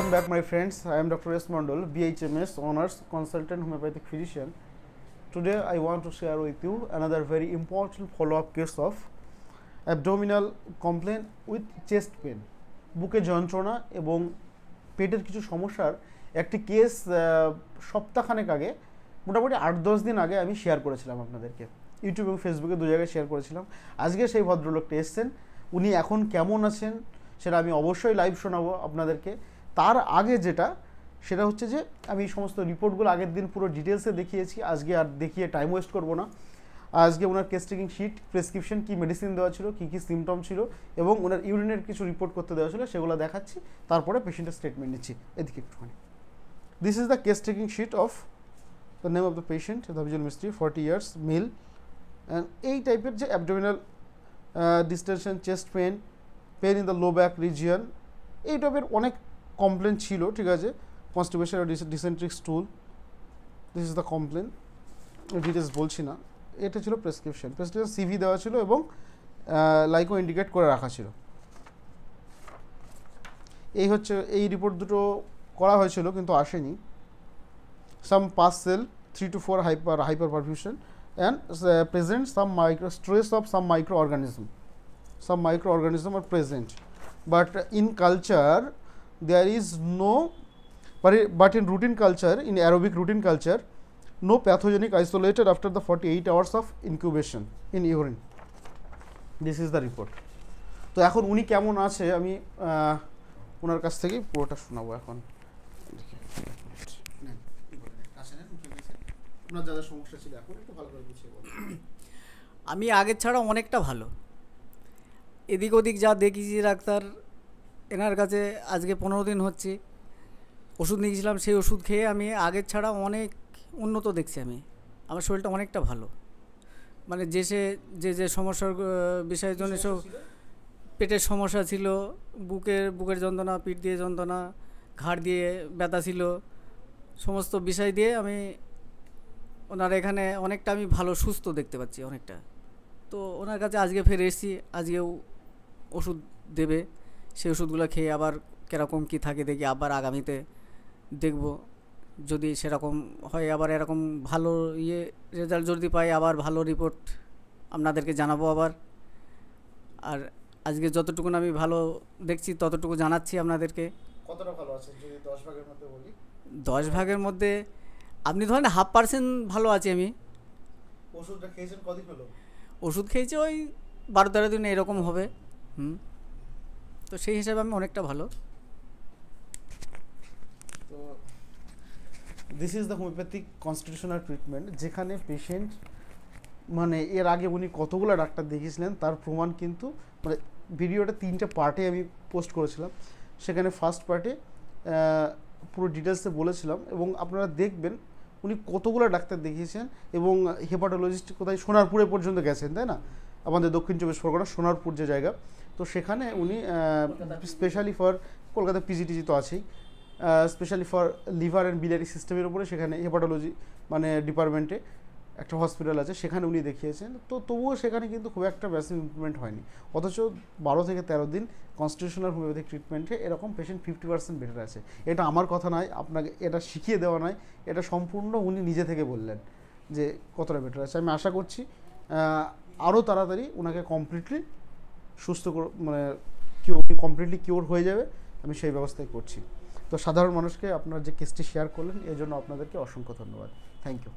Welcome back, my friends. I am Dr. S. Mondal, BHMS Honors Consultant Homeopathic Physician. Today I want to share with you another very important follow-up case of abdominal complaint with chest pain. বুকে যন্ত্রণা এবং পেটের কিছু সমস্যার একটি case সপ্তাহখানেক আগে মোটামুটি 8-10 দিন আগে আমি শেয়ার করেছিলাম আপনাদেরকে ইউটিউব এবং ফেসবুকে দু জায়গায় শেয়ার করেছিলাম। আজকে সেই ভদ্রলোকটা এসেছেন, উনি এখন কেমন আছেন সেটা আমি অবশ্যই লাইভ শোনাবো আপনাদেরকে। তার আগে যেটা সেটা হচ্ছে যে আমি সমস্ত রিপোর্টগুলো আগের দিন পুরো ডিটেলসে দেখিয়েছি, আজকে আর দেখিয়ে টাইম ওয়েস্ট করবো না। আজকে ওনার কেস টেকিং শিট, প্রেসক্রিপশন, কী মেডিসিন দেওয়া ছিল, কী কী সিমটম ছিল এবং ওনার ইউরিনের কিছু রিপোর্ট করতে দেওয়া ছিল সেগুলো দেখাচ্ছি, তারপরে পেশেন্টের স্টেটমেন্ট নিচ্ছি। এদিকে একটুখানি। This is the case taking sheet of the name of the patient, the visual mystery, 40 years, male. And এই টাইপের যে abdominal distension, chest pain, pain in the low back region, এই টাইপের অনেক কমপ্লেন ছিল, ঠিক আছে। কনস্টিপেশন আর dysenteric stool, this is the complain, details বলছি না। এটা ছিল প্রেসক্রিপশন, সিভি দেওয়া ছিল এবং লাইকো ইন্ডিকেট করে রাখা ছিল। এই হচ্ছে এই রিপোর্ট দুটো করা হয়েছিল কিন্তু আসেনি। সাম pass sell 3 to 4 hyper perfusion and present some micro stress of some microorganism are present, but in culture there is no, but in routine culture, in aerobic routine culture, no pathogenic isolated after the 48 hours of incubation in urine. This is the report. তো এখন উনি কেমন আছে আমি ওনার কাছ থেকেই পুরোটা শোনাবো এখন। আমি আগের ছাড়া অনেকটা ভালো। এদিক ওদিক যা দেখিয়েছি ডাক্তার, এনার কাছে আজকে 15 দিন হচ্ছে ওষুধ নিয়েছিলাম, সেই ওষুধ খেয়ে আমি আগের ছাড়া অনেক উন্নত দেখছি। আমার শরীরটা অনেকটা ভালো। মানে যে সমস্যার বিষয়ের জন্য সব পেটের সমস্যা ছিল, বুকের যন্ত্রণা, পিঠ দিয়ে যন্ত্রণা, ঘাড় দিয়ে ব্যথা ছিল, সমস্ত বিষয় দিয়ে আমি ওনার এখানে অনেকটা আমি ভালো সুস্থ দেখতে পাচ্ছি অনেকটা। তো ওনার কাছে আজকে ফের এসেছি, আজকেও ওষুধ দেবে, সেই ওষুধগুলো খেয়ে আবার কীরকম কী থাকে দেখি, আবার আগামীতে দেখব। যদি সেরকম হয় আবার এরকম ভালো রেজাল্ট যদি পাই, আবার ভালো রিপোর্ট আপনাদেরকে জানাবো আবার। আর আজকে যতটুকুন আমি ভালো দেখছি ততটুকু জানাচ্ছি আপনাদেরকে। কতটা ভালো আছে যদি 10 ভাগের মধ্যে বলি? 10 ভাগের মধ্যে আপনি ধরেন 0.5% ভালো আছি আমি। ওষুধটা খেয়েছেন কদিন হলো? ওষুধ খেয়েছি ওই 12-13 দিন এরকম হবে। তো সেই হিসাবে আমি অনেকটা ভালো। তো this is the homeopathic constitutional treatment, যেখানে পেশেন্ট মানে এর আগে উনি কতগুলো ডাক্তার দেখিয়েছিলেন তার প্রমাণ কিন্তু, মানে ভিডিওটা 3টে পার্টে আমি পোস্ট করেছিলাম। সেখানে ফার্স্ট পার্টে পুরো ডিটেলসে বলেছিলাম এবং আপনারা দেখবেন উনি কতগুলো ডাক্তার দেখিয়েছেন এবং হেপাটোলজিস্ট কোথায় সোনারপুরে পর্যন্ত গেছেন, তাই না? আমাদের দক্ষিণ চব্বিশ পরগনা সোনারপুর যে জায়গা, তো সেখানে উনি স্পেশালি ফর কলকাতা পিজিটিজি তো আছেই, specially for liver and biliary সিস্টেমের উপরে সেখানে হেপাটোলজি মানে ডিপার্টমেন্টে একটা হসপিটাল আছে, সেখানে উনি দেখিয়েছেন। তো তবুও সেখানে কিন্তু খুব একটা ম্যাসিভ ইমপ্রুভমেন্ট হয়নি, অথচ 12 থেকে 13 দিন কনস্টিটিউশনাল হোমিওপ্যাথিক ট্রিটমেন্টে এরকম পেশেন্ট 50% বেটার আছে। এটা আমার কথা নয়, আপনাকে এটা শিখিয়ে দেওয়া নয়, এটা সম্পূর্ণ উনি নিজে থেকে বললেন যে কতটা বেটার আছে। আমি আশা করছি আরও তাড়াতাড়ি ওনাকে কমপ্লিটলি সুস্থ মানে উনি কমপ্লিটলি কিওর হয়ে যাবে, আমি সেই ব্যবস্থাই করছি। তো সাধারণ মানুষকে আপনার যে কেসটি শেয়ার করলেন এর জন্য আপনাদেরকে অসংখ্য ধন্যবাদ। Thank you.